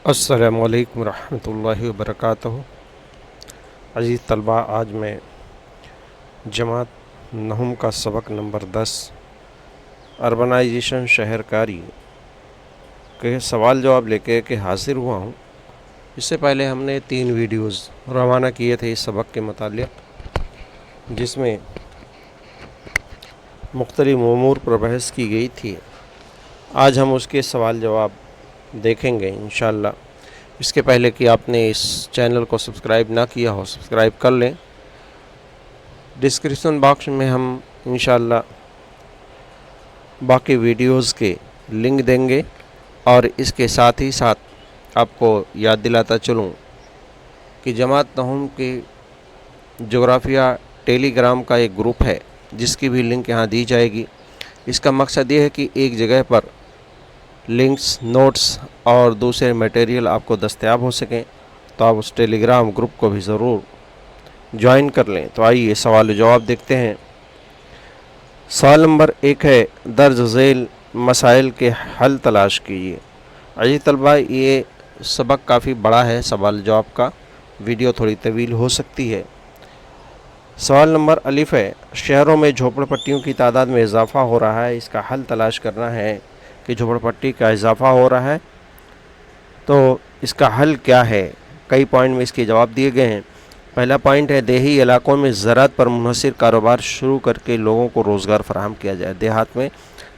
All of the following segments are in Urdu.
السلام علیکم ورحمۃ اللہ وبرکاتہ۔ عزیز طلباء، آج میں جماعت نہم کا سبق نمبر 10 اربنائزیشن شہر کاری کے سوال جواب لے کے حاضر ہوا ہوں۔ اس سے پہلے ہم نے 3 ویڈیوز روانہ کیے تھے اس سبق کے متعلق، جس میں مختلف امور پر بحث کی گئی تھی۔ آج ہم اس کے سوال جواب دیکھیں گے انشاءاللہ۔ اس کے پہلے کہ آپ نے اس چینل کو سبسکرائب نہ کیا ہو، سبسکرائب کر لیں۔ ڈسکرپشن باکس میں ہم انشاءاللہ باقی ویڈیوز کے لنک دیں گے، اور اس کے ساتھ ہی ساتھ آپ کو یاد دلاتا چلوں کہ جماعت نہم کی جغرافیہ ٹیلی گرام کا ایک گروپ ہے، جس کی بھی لنک یہاں دی جائے گی۔ اس کا مقصد یہ ہے کہ ایک جگہ پر لنکس، نوٹس اور دوسرے میٹیریل آپ کو دستیاب ہو سکیں، تو آپ اس ٹیلی گرام گروپ کو بھی ضرور جوائن کر لیں۔ تو آئیے سوال و جواب دیکھتے ہیں۔ سوال نمبر 1 ہے، درج ذیل مسائل کے حل تلاش کیجیے۔ عزیز طلباء، یہ سبق کافی بڑا ہے، سوال جواب کا ویڈیو تھوڑی طویل ہو سکتی ہے۔ سوال نمبر الف ہے، شہروں میں جھوپڑ پٹیوں کی تعداد میں اضافہ ہو رہا ہے، اس کا حل تلاش کرنا ہے کہ جھوپڑ پٹی کا اضافہ ہو رہا ہے، تو اس کا حل کیا ہے؟ کئی پوائنٹ میں اس کے جواب دیے گئے ہیں۔ پہلا پوائنٹ ہے، دیہی علاقوں میں زراعت پر منحصر کاروبار شروع کر کے لوگوں کو روزگار فراہم کیا جائے۔ دیہات میں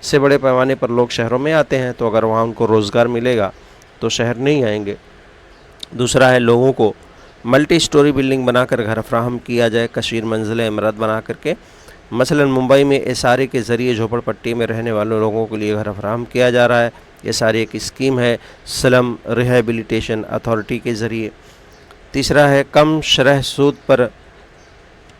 سے بڑے پیمانے پر لوگ شہروں میں آتے ہیں، تو اگر وہاں ان کو روزگار ملے گا تو شہر نہیں آئیں گے۔ دوسرا ہے، لوگوں کو ملٹی سٹوری بلڈنگ بنا کر گھر فراہم کیا جائے، کثیر منزلیں عمارت بنا کر کے۔ مثلا ممبئی میں ایس آر اے کے ذریعے جھوپڑ پٹی میں رہنے والے لوگوں کے لیے گھر فراہم کیا جا رہا ہے۔ ایس آر اے کی اسکیم ہے سلم ریہیبلیٹیشن اتھارٹی کے ذریعے۔ تیسرا ہے، کم شرح سود پر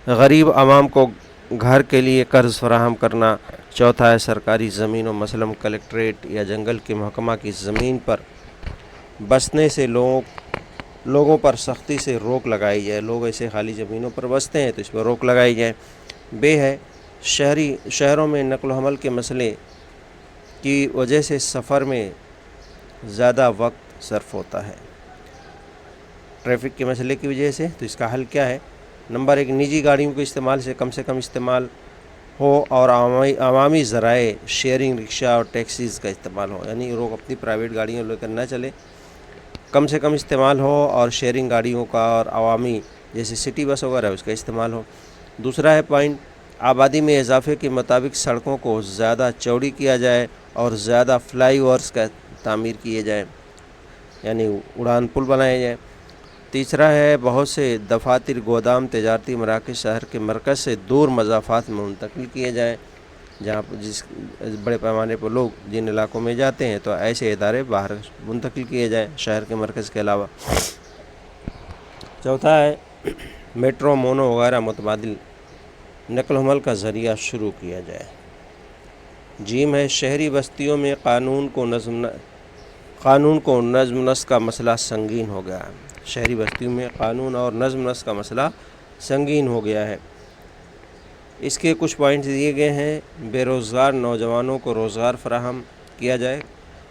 غریب عوام کو گھر کے لیے قرض فراہم کرنا۔ چوتھا ہے، سرکاری زمینوں مثلا کلکٹریٹ یا جنگل کے محکمہ کی زمین پر بسنے سے لوگوں پر سختی سے روک لگائی جائے۔ لوگ ایسے خالی زمینوں پر بستے ہیں تو اس پر روک لگائی جائے۔ بے ہے، شہروں میں نقل و حمل کے مسئلے کی وجہ سے سفر میں زیادہ وقت صرف ہوتا ہے، ٹریفک کے مسئلے کی وجہ سے۔ تو اس کا حل کیا ہے؟ نمبر 1، نجی گاڑیوں کے استعمال سے کم استعمال ہو، اور عوامی ذرائع شیئرنگ رکشہ اور ٹیکسیز کا استعمال ہو، یعنی لوگ اپنی پرائیویٹ گاڑیاں لے کر نہ چلیں، کم سے کم استعمال ہو، اور شیئرنگ گاڑیوں کا اور عوامی جیسے سٹی بس وغیرہ اس کا استعمال ہو۔ دوسرا ہے پوائنٹ، آبادی میں اضافے کے مطابق سڑکوں کو زیادہ چوڑی کیا جائے اور زیادہ فلائی اوورس کا تعمیر کیے جائیں، یعنی اڑان پل بنائے جائیں۔ تیسرا ہے، بہت سے دفاتر، گودام، تجارتی مراکز شہر کے مرکز سے دور مضافات میں منتقل کیے جائیں، جہاں جس بڑے پیمانے پر لوگ جن علاقوں میں جاتے ہیں تو ایسے ادارے باہر منتقل کیے جائیں شہر کے مرکز کے علاوہ۔ چوتھا ہے، میٹرو، مونو وغیرہ متبادل نقل و حمل کا ذریعہ شروع کیا جائے۔ جیم ہے، شہری بستیوں میں قانون کو نظم نسق کا مسئلہ سنگین ہو گیا ہے۔ شہری بستیوں میں قانون اور نظم نسق کا مسئلہ سنگین ہو گیا ہے۔ اس کے کچھ پوائنٹس دیے گئے ہیں۔ بے روزگار نوجوانوں کو روزگار فراہم کیا جائے۔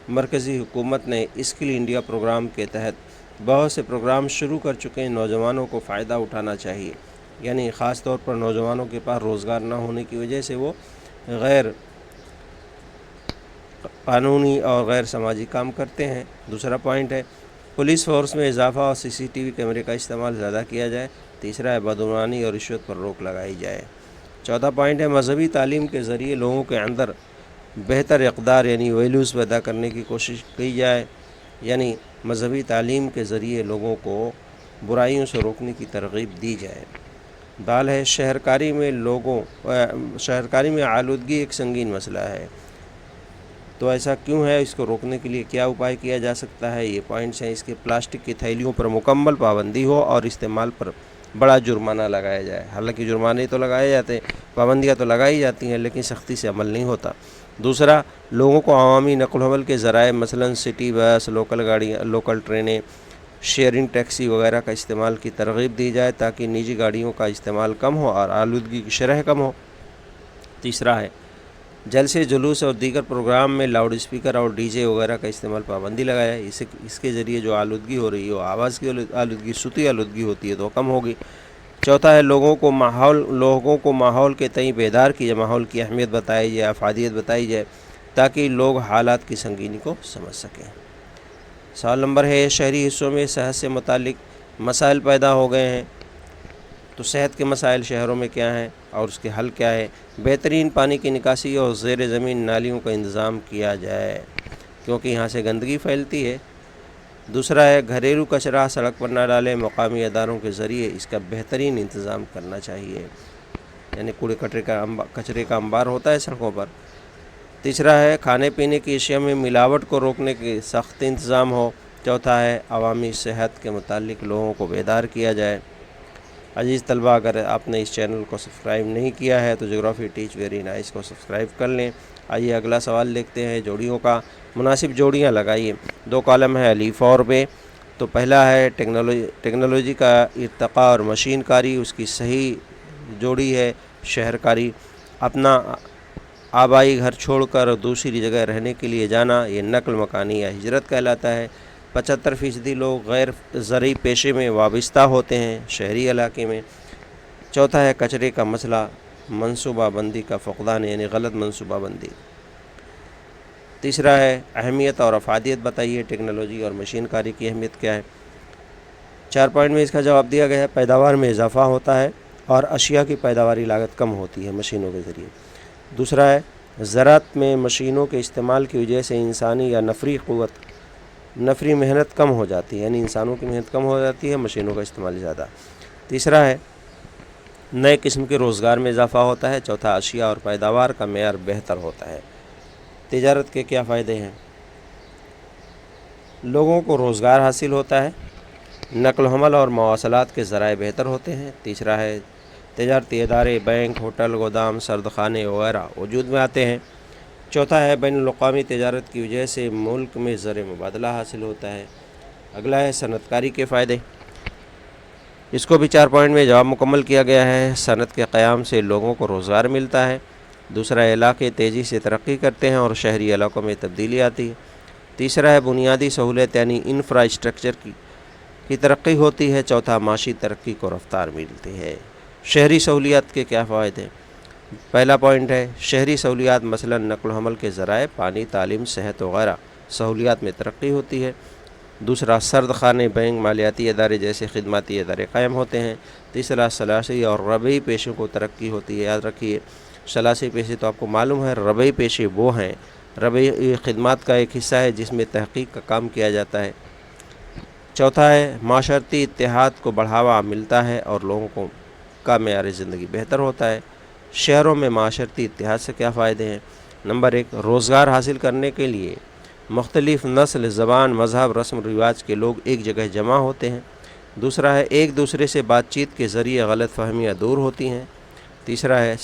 مرکزی حکومت نے اسکل انڈیا پروگرام کے تحت بہت سے پروگرام شروع کر چکے ہیں، نوجوانوں کو فائدہ اٹھانا چاہیے، یعنی خاص طور پر نوجوانوں کے پاس روزگار نہ ہونے کی وجہ سے وہ غیر قانونی اور غیر سماجی کام کرتے ہیں۔ دوسرا پوائنٹ ہے، پولیس فورس میں اضافہ اور سی سی ٹی وی کیمرے کا استعمال زیادہ کیا جائے۔ تیسرا ہے، بدعنوانی اور رشوت پر روک لگائی جائے۔ چوتھا پوائنٹ ہے، مذہبی تعلیم کے ذریعے لوگوں کے اندر بہتر اقدار یعنی ویلیوز پیدا کرنے کی کوشش کی جائے، یعنی مذہبی تعلیم کے ذریعے لوگوں کو برائیوں سے روکنے کی ترغیب دی جائے۔ دال ہے، شہرکاری میں آلودگی ایک سنگین مسئلہ ہے، تو ایسا کیوں ہے؟ اس کو روکنے کے لیے کیا اپائے کیا جا سکتا ہے؟ یہ پوائنٹس ہیں۔ اس کے پلاسٹک کی تھیلیوں پر مکمل پابندی ہو اور استعمال پر بڑا جرمانہ لگایا جائے۔ حالانکہ جرمانے تو لگائے جاتے ہیں، پابندیاں تو لگائی جاتی ہیں، لیکن سختی سے عمل نہیں ہوتا۔ دوسرا، لوگوں کو عوامی نقل و حمل کے ذرائع مثلا سٹی بس، لوکل گاڑیاں، لوکل ٹرینیں، شیئرنگ ٹیکسی وغیرہ کا استعمال کی ترغیب دی جائے، تاکہ نجی گاڑیوں کا استعمال کم ہو اور آلودگی کی شرح کم ہو۔ تیسرا ہے، جلسے جلوس اور دیگر پروگرام میں لاؤڈ اسپیکر اور ڈی جے وغیرہ کا استعمال پابندی لگایا ہے۔ اس کے ذریعے جو آلودگی ہو رہی ہے وہ آواز کی آلودگی، صوتی آلودگی ہوتی ہے تو کم ہوگی۔ چوتھا ہے لوگوں کو ماحول کے تئیں بیدار کیا جائے، ماحول کی اہمیت بتائی جائے، افادیت بتائی جائے تاکہ لوگ حالات کی سنگینی کو سمجھ سکیں۔ سوال نمبر ہے شہری حصوں میں صحت سے متعلق مسائل پیدا ہو گئے ہیں، تو صحت کے مسائل شہروں میں کیا ہیں اور اس کے حل کیا ہے؟ بہترین پانی کی نکاسی اور زیر زمین نالیوں کا انتظام کیا جائے کیونکہ یہاں سے گندگی پھیلتی ہے۔ دوسرا ہے گھریلو کچرا سڑک پر نہ ڈالیں، مقامی اداروں کے ذریعے اس کا بہترین انتظام کرنا چاہیے، یعنی کوڑے کچرے کا انبار ہوتا ہے سڑکوں پر۔ تیسرا ہے کھانے پینے کی اشیاء میں ملاوٹ کو روکنے کے سخت انتظام ہو۔ چوتھا ہے عوامی صحت کے متعلق لوگوں کو بیدار کیا جائے۔ عزیز طلبہ، اگر آپ نے اس چینل کو سبسکرائب نہیں کیا ہے تو جغرافی ٹیچ ویری نائس کو سبسکرائب کر لیں۔ آئیے اگلا سوال دیکھتے ہیں جوڑیوں کا۔ مناسب جوڑیاں لگائیے۔ 2 کالم ہے الف اور ب۔ تو پہلا ہے ٹیکنالوجی کا ارتقاء اور مشین کاری، اس کی صحیح جوڑی ہے شہر کاری۔ اپنا آبائی گھر چھوڑ کر دوسری جگہ رہنے کے لیے جانا، یہ نقل مکانی یا ہجرت کہلاتا ہے۔ 75% لوگ غیر زرعی پیشے میں وابستہ ہوتے ہیں شہری علاقے میں۔ چوتھا ہے کچرے کا مسئلہ، منصوبہ بندی کا فقدان، یعنی غلط منصوبہ بندی۔ تیسرا ہے اہمیت اور افادیت بتائیے، ٹیکنالوجی اور مشین کاری کی اہمیت کیا ہے؟ 4 پوائنٹ میں اس کا جواب دیا گیا ہے۔ پیداوار میں اضافہ ہوتا ہے اور اشیاء کی پیداواری لاگت کم ہوتی ہے مشینوں کے ذریعے۔ دوسرا ہے زراعت میں مشینوں کے استعمال کی وجہ سے انسانی یا نفری محنت کم ہو جاتی ہے، یعنی انسانوں کی محنت کم ہو جاتی ہے، مشینوں کا استعمال زیادہ۔ تیسرا ہے نئے قسم کے روزگار میں اضافہ ہوتا ہے۔ چوتھا اشیاء اور پیداوار کا معیار بہتر ہوتا ہے۔ تجارت کے کیا فائدے ہیں؟ لوگوں کو روزگار حاصل ہوتا ہے، نقل و حمل اور مواصلات کے ذرائع بہتر ہوتے ہیں۔ تیسرا ہے تجارتی ادارے، بینک، ہوٹل، گودام، سردخانے وغیرہ وجود میں آتے ہیں۔ چوتھا ہے بین الاقوامی تجارت کی وجہ سے ملک میں زر مبادلہ حاصل ہوتا ہے۔ اگلا ہے صنعت کاری کے فائدے، اس کو بھی 4 پوائنٹ میں جواب مکمل کیا گیا ہے۔ صنعت کے قیام سے لوگوں کو روزگار ملتا ہے۔ دوسرا علاقے تیزی سے ترقی کرتے ہیں اور شہری علاقوں میں تبدیلی آتی ہے۔ تیسرا ہے بنیادی سہولت یعنی انفراسٹرکچر کی ترقی ہوتی ہے۔ چوتھا معاشی ترقی کو رفتار ملتی ہے۔ شہری سہولیات کے کیا فوائد ہیں؟ پہلا پوائنٹ ہے شہری سہولیات، مثلا نقل و حمل کے ذرائع، پانی، تعلیم، صحت وغیرہ سہولیات میں ترقی ہوتی ہے۔ دوسرا سرد خانے، بینک، مالیاتی ادارے جیسے خدماتی ادارے قائم ہوتے ہیں۔ تیسرا ثلاثی اور ربعی پیشوں کو ترقی ہوتی ہے۔ یاد رکھیے ثلاثی پیشے تو آپ کو معلوم ہے، ربعی پیشے وہ ہیں، ربعی خدمات کا ایک حصہ ہے جس میں تحقیق کا کام کیا جاتا ہے۔ چوتھا ہے معاشرتی اتحاد کو بڑھاوا ملتا ہے اور لوگوں کا معیار زندگی بہتر ہوتا ہے۔ شہروں میں معاشرتی اتحاد سے کیا فائدے ہیں؟ نمبر 1، روزگار حاصل کرنے کے لیے مختلف نسل، زبان، مذہب، رسم و رواج کے لوگ ایک جگہ جمع ہوتے ہیں۔ دوسرا ہے ایک دوسرے سے بات چیت کے ذریعے غلط فہمیاں دور ہوتی ہیں۔ تیسرا ہے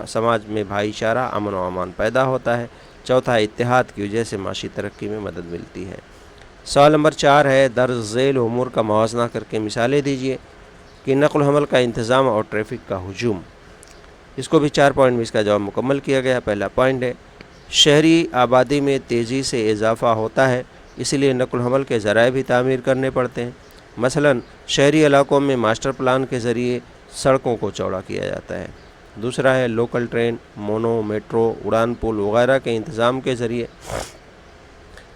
سماج میں بھائی چارہ، امن و امان پیدا ہوتا ہے۔ چوتھا اتحاد کی وجہ سے معاشی ترقی میں مدد ملتی ہے۔ سوال نمبر 4 ہے درج ذیل امور کا موازنہ کر کے مثالیں دیجیے کہ نقل و حمل کا انتظام اور ٹریفک کا ہجوم۔ اس کو بھی 4 پوائنٹ میں اس کا جواب مکمل کیا گیا۔ پہلا پوائنٹ ہے شہری آبادی میں تیزی سے اضافہ ہوتا ہے، اس لیے نقل و حمل کے ذرائع بھی تعمیر کرنے پڑتے ہیں۔ مثلا شہری علاقوں میں ماسٹر پلان کے ذریعے سڑکوں کو چوڑا کیا جاتا ہے۔ دوسرا ہے لوکل ٹرین، مونو، میٹرو، اڑان پل وغیرہ کے انتظام کے ذریعے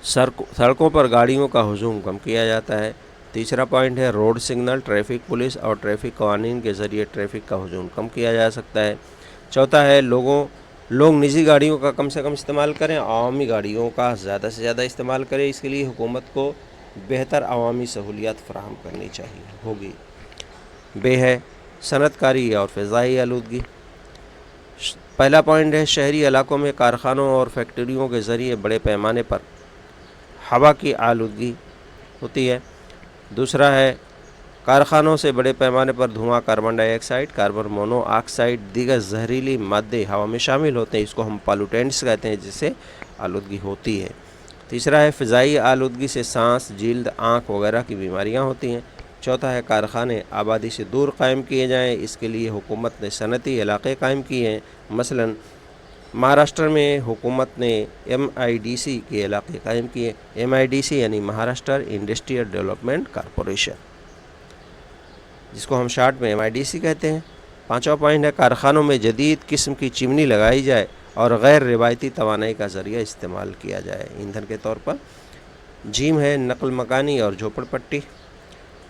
سڑکوں پر گاڑیوں کا ہجوم کم کیا جاتا ہے۔ تیسرا پوائنٹ ہے روڈ سگنل، ٹریفک پولیس اور ٹریفک قوانین کے ذریعے ٹریفک کا ہجوم کم کیا جا سکتا ہے۔ چوتھا ہے لوگ نجی گاڑیوں کا کم سے کم استعمال کریں، عوامی گاڑیوں کا زیادہ سے زیادہ استعمال کریں، اس کے لیے حکومت کو بہتر عوامی سہولیات فراہم کرنی ہوگی۔ بے ہے صنعت کاری اور فضائی آلودگی۔ پہلا پوائنٹ ہے شہری علاقوں میں کارخانوں اور فیکٹریوں کے ذریعے بڑے پیمانے پر ہوا کی آلودگی ہوتی ہے۔ دوسرا ہے کارخانوں سے بڑے پیمانے پر دھواں، کاربن ڈائی آکسائڈ، کاربن مونو آکسائڈ، دیگر زہریلی مادے ہوا میں شامل ہوتے ہیں، اس کو ہم پالوٹینٹس کہتے ہیں، جس سے آلودگی ہوتی ہے۔ تیسرا ہے فضائی آلودگی سے سانس، جلد، آنکھ وغیرہ کی بیماریاں ہوتی ہیں۔ چوتھا ہے کارخانے آبادی سے دور قائم کیے جائیں، اس کے لیے حکومت نے صنعتی علاقے قائم کیے ہیں، مثلا مہاراشٹر میں حکومت نے MIDC کے علاقے قائم کیے. MIDC یعنی مہاراشٹر انڈسٹریل ڈیولپمنٹ کارپوریشن، جس کو ہم شارٹ میں MIDC کہتے ہیں. 5واں پوائنٹ ہے کارخانوں میں جدید قسم کی چمنی لگائی جائے اور غیر روایتی توانائی کا ذریعہ استعمال کیا جائے ایندھن کے طور پر. جیم ہے نقل مکانی اور جھوپڑ پٹی.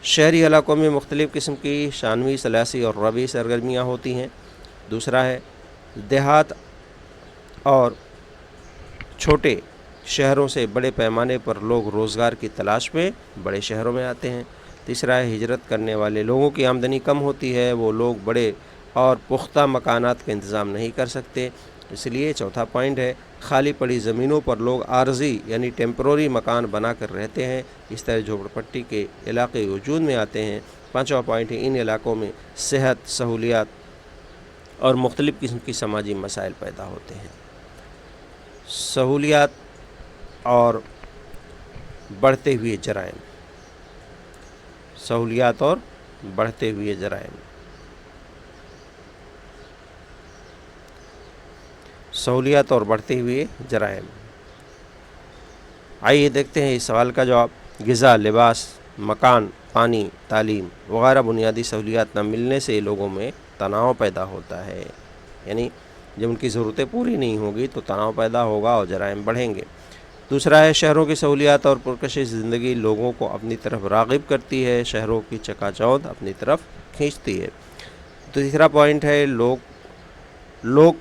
شہری علاقوں میں مختلف قسم کی ثانوی، ثلاثی اور ربیعی سرگرمیاں ہوتی ہیں. دوسرا ہے دیہات اور چھوٹے شہروں سے بڑے پیمانے پر لوگ روزگار کی تلاش میں بڑے شہروں میں آتے ہیں. تیسرا ہے ہجرت کرنے والے لوگوں کی آمدنی کم ہوتی ہے، وہ لوگ بڑے اور پختہ مکانات کا انتظام نہیں کر سکتے، اس لیے. چوتھا پوائنٹ ہے خالی پڑی زمینوں پر لوگ عارضی یعنی ٹیمپروری مکان بنا کر رہتے ہیں، اس طرح جھوپڑ پٹی کے علاقے وجود میں آتے ہیں. 5واں پوائنٹ ہے ان علاقوں میں صحت، سہولیات اور مختلف قسم کی سماجی مسائل پیدا ہوتے ہیں. سہولیات اور بڑھتے ہوئے جرائم. سہولیات اور بڑھتے ہوئے جرائم. سہولیات اور بڑھتے ہوئے جرائم. آئیے دیکھتے ہیں اس سوال کا جواب. غذا، لباس، مکان، پانی، تعلیم وغیرہ بنیادی سہولیات نہ ملنے سے لوگوں میں تناؤ پیدا ہوتا ہے، یعنی جب ان کی ضرورتیں پوری نہیں ہوگی تو تناؤ پیدا ہوگا اور جرائم بڑھیں گے. دوسرا ہے شہروں کی سہولیات اور پرکشش زندگی لوگوں کو اپنی طرف راغب کرتی ہے، شہروں کی چکا چوندھ اپنی طرف کھینچتی ہے. تیسرا پوائنٹ ہے لوگ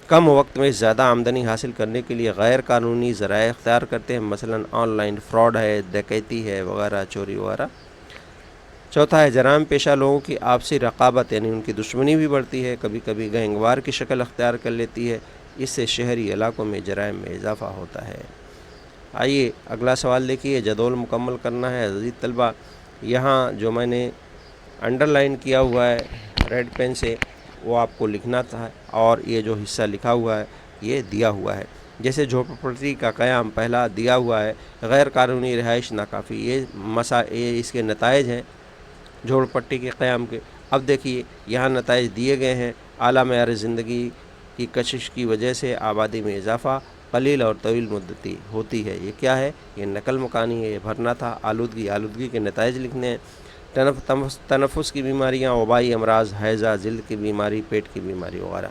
کم وقت میں زیادہ آمدنی حاصل کرنے کے لیے غیر قانونی ذرائع اختیار کرتے ہیں، مثلا آن لائن فراڈ ہے، ڈکیتی ہے وغیرہ، چوری وغیرہ. چوتھا ہے جرائم پیشہ لوگوں کی آپسی رقابت یعنی ان کی دشمنی بھی بڑھتی ہے، کبھی کبھی گینگوار کی شکل اختیار کر لیتی ہے، اس سے شہری علاقوں میں جرائم میں اضافہ ہوتا ہے. آئیے اگلا سوال دیکھیے. جدول مکمل کرنا ہے عزیز طلبہ. یہاں جو میں نے انڈر لائن کیا ہوا ہے ریڈ پین سے وہ آپ کو لکھنا تھا، اور یہ جو حصہ لکھا ہوا ہے یہ دیا ہوا ہے. جیسے جھوپڑپٹی کا قیام پہلا دیا ہوا ہے، غیر قانونی رہائش ناکافی، یہ اس کے نتائج ہیں جھوپڑپٹی کے قیام کے. اب دیکھیے یہاں نتائج دیے گئے ہیں. اعلیٰ معیار زندگی کی کشش کی وجہ سے آبادی میں اضافہ قلیل اور طویل مدتی ہوتی ہے. یہ کیا ہے؟ یہ نقل مکانی ہے، یہ بھرنا تھا. آلودگی کے نتائج لکھنے ہیں. تنفس کی بیماریاں، وبائی امراض، ہیضہ، جلد کی بیماری، پیٹ کی بیماری وغیرہ.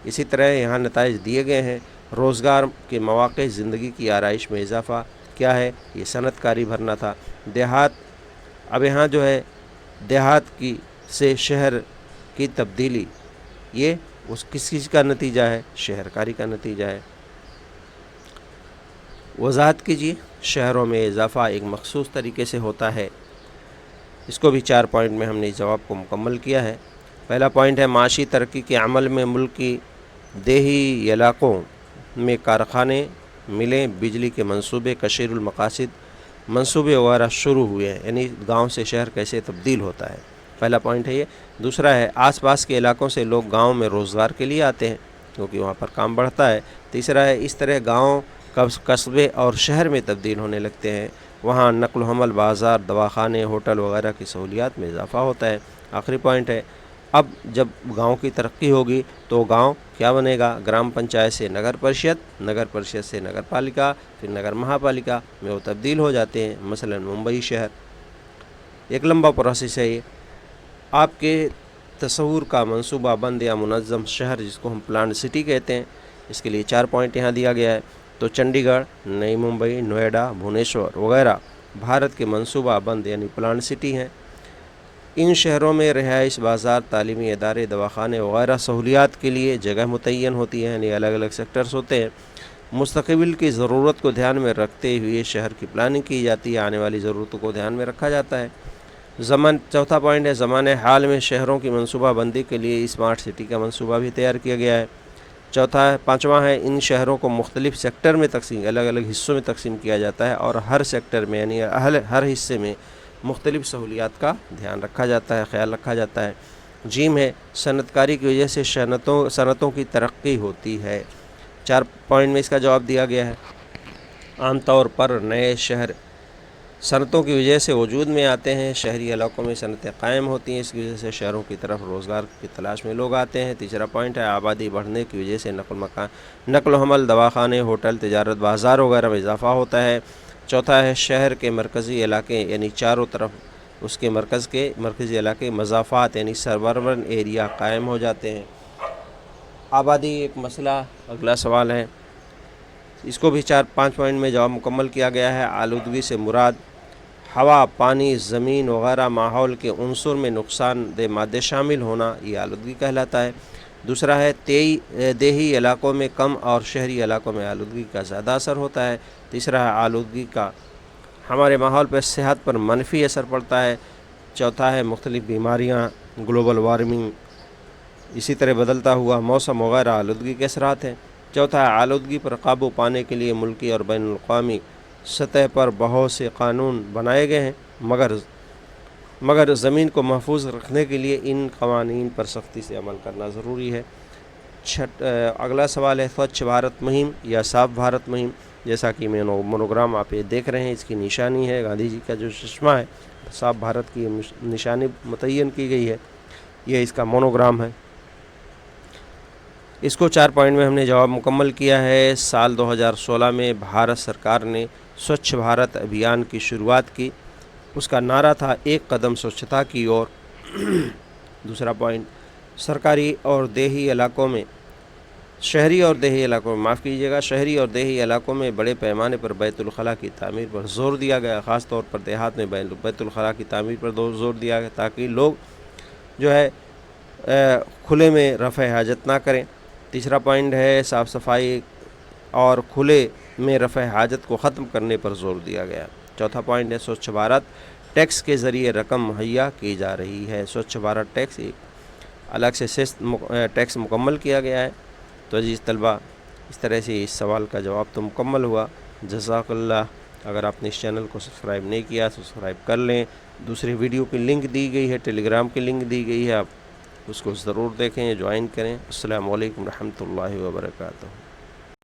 اسی طرح یہاں نتائج دیے گئے ہیں. روزگار کے مواقع، زندگی کی آرائش میں اضافہ. کیا ہے؟ یہ صنعت کاری بھرنا تھا. دیہات، اب یہاں جو ہے دیہات سے شہر کی تبدیلی، یہ کس چیز کا نتیجہ ہے؟ شہر کاری کا نتیجہ ہے. وضاحت کیجیے. شہروں میں اضافہ ایک مخصوص طریقے سے ہوتا ہے. اس کو بھی 4 پوائنٹ میں ہم نے جواب کو مکمل کیا ہے. پہلا پوائنٹ ہے معاشی ترقی کے عمل میں ملک کی دیہی علاقوں میں کارخانے، ملیں، بجلی کے منصوبے، کثیر المقاصد منصوبے وغیرہ شروع ہوئے ہیں، یعنی گاؤں سے شہر کیسے تبدیل ہوتا ہے. پہلا پوائنٹ ہے یہ. دوسرا ہے آس پاس کے علاقوں سے لوگ گاؤں میں روزگار کے لیے آتے ہیں کیونکہ وہاں پر کام بڑھتا ہے. تیسرا ہے اس طرح گاؤں قصبے اور شہر میں تبدیل ہونے لگتے ہیں، وہاں نقل و حمل، بازار، دواخانے، ہوٹل وغیرہ کی سہولیات میں اضافہ ہوتا ہے. آخری پوائنٹ ہے اب جب گاؤں کی ترقی ہوگی تو گاؤں کیا بنے گا؟ گرام پنچایت سے نگر پریشد، نگر پریشد سے نگر پالیکا، پھر نگر مہا پالیکا میں وہ تبدیل ہو جاتے ہیں. مثلا ممبئی شہر ایک لمبا پروسیس ہے. یہ آپ کے تصور کا منصوبہ بند یا منظم شہر، جس کو ہم پلانڈ سٹی کہتے ہیں، اس کے لیے 4 پوائنٹ یہاں دیا گیا ہے. تو چنڈی گڑھ، نئی ممبئی، نوئیڈا، بھونیشور وغیرہ بھارت کے منصوبہ بند یعنی پلانڈ سٹی ہیں. ان شہروں میں رہائش، بازار، تعلیمی ادارے، دواخانے وغیرہ سہولیات کے لیے جگہ متعین ہوتی ہے، یعنی الگ الگ سیکٹرز ہوتے ہیں. مستقبل کی ضرورت کو دھیان میں رکھتے ہوئے شہر کی پلاننگ کی جاتی ہے، آنے والی ضرورتوں کو دھیان میں رکھا جاتا ہے. چوتھا پوائنٹ ہے زمانے حال میں شہروں کی منصوبہ بندی کے لیے اسمارٹ سٹی کا منصوبہ بھی تیار کیا گیا ہے. پانچواں ہے ان شہروں کو مختلف سیکٹر میں الگ الگ حصوں میں تقسیم کیا جاتا ہے، اور ہر سیکٹر میں یعنی ہر حصے میں مختلف سہولیات کا دھیان رکھا جاتا ہے، خیال رکھا جاتا ہے. جیم ہے صنعت کاری کی وجہ سے صنعتوں کی ترقی ہوتی ہے. 4 پوائنٹ میں اس کا جواب دیا گیا ہے. عام طور پر نئے شہر صنعتوں کی وجہ سے وجود میں آتے ہیں، شہری علاقوں میں صنعتیں قائم ہوتی ہیں، اس کی وجہ سے شہروں کی طرف روزگار کی تلاش میں لوگ آتے ہیں۔ تیسرا پوائنٹ ہے آبادی بڑھنے کی وجہ سے نقل و حمل، دواخانے، ہوٹل، تجارت، بازار وغیرہ میں اضافہ ہوتا ہے۔ چوتھا ہے شہر کے مرکزی علاقے یعنی چاروں طرف اس کے مرکزی علاقے مضافات یعنی سربربن ایریا قائم ہو جاتے ہیں۔ آبادی ایک مسئلہ، اگلا سوال ہے، اس کو بھی 4-5 پوائنٹ میں جواب مکمل کیا گیا ہے۔ آلودگی سے مراد ہوا، پانی، زمین وغیرہ ماحول کے عنصر میں نقصان دہ مادے شامل ہونا، یہ آلودگی کہلاتا ہے۔ دوسرا ہے دیہی علاقوں میں کم اور شہری علاقوں میں آلودگی کا زیادہ اثر ہوتا ہے۔ تیسرا ہے آلودگی کا ہمارے ماحول پر صحت پر منفی اثر پڑتا ہے۔ چوتھا ہے مختلف بیماریاں، گلوبل وارمنگ، اسی طرح بدلتا ہوا موسم وغیرہ آلودگی کے اثرات ہیں۔ چوتھا ہے آلودگی پر قابو پانے کے لیے ملکی اور بین الاقوامی سطح پر بہت سے قانون بنائے گئے ہیں، مگر زمین کو محفوظ رکھنے کے لیے ان قوانین پر سختی سے عمل کرنا ضروری ہے۔ اگلا سوال ہے سوچھ بھارت مہم یا صاف بھارت مہم۔ جیسا کہ مونوگرام آپ یہ دیکھ رہے ہیں، اس کی نشانی ہے گاندھی جی کا جو چشمہ ہے، صاف بھارت کی نشانی متعین کی گئی ہے، یہ اس کا مونوگرام ہے۔ اس کو 4 پوائنٹ میں ہم نے جواب مکمل کیا ہے۔ سال 2016 میں بھارت سرکار نے سوچھ بھارت ابھیان کی شروعات کی، اس کا نعرہ تھا ایک قدم سوچھتا کی اور۔ دوسرا پوائنٹ، شہری اور دیہی علاقوں میں شہری اور دیہی علاقوں میں بڑے پیمانے پر بیت الخلاء کی تعمیر پر زور دیا گیا، خاص طور پر دیہات میں بیت الخلاء کی تعمیر پر زور دیا گیا تاکہ لوگ جو ہے کھلے میں رفع حاجت نہ کریں۔ تیسرا پوائنٹ ہے صاف صفائی اور کھلے میں رفع حاجت کو ختم کرنے پر زور دیا گیا۔ چوتھا پوائنٹ ہے سوچھ بھارت ٹیکس کے ذریعے رقم مہیا کی جا رہی ہے۔ سوچھ بھارت ٹیکس الگ سے ٹیکس مکمل کیا گیا ہے۔ تو عزیز طلبہ، اس طرح سے اس سوال کا جواب تو مکمل ہوا۔ جزاک اللہ۔ اگر آپ نے اس چینل کو سبسکرائب نہیں کیا تو سبسکرائب کر لیں۔ دوسری ویڈیو کی لنک دی گئی ہے، ٹیلی گرام کی لنک دی گئی ہے، آپ اس کو ضرور دیکھیں، جوائن کریں۔ السلام علیکم ورحمۃ اللہ وبرکاتہ۔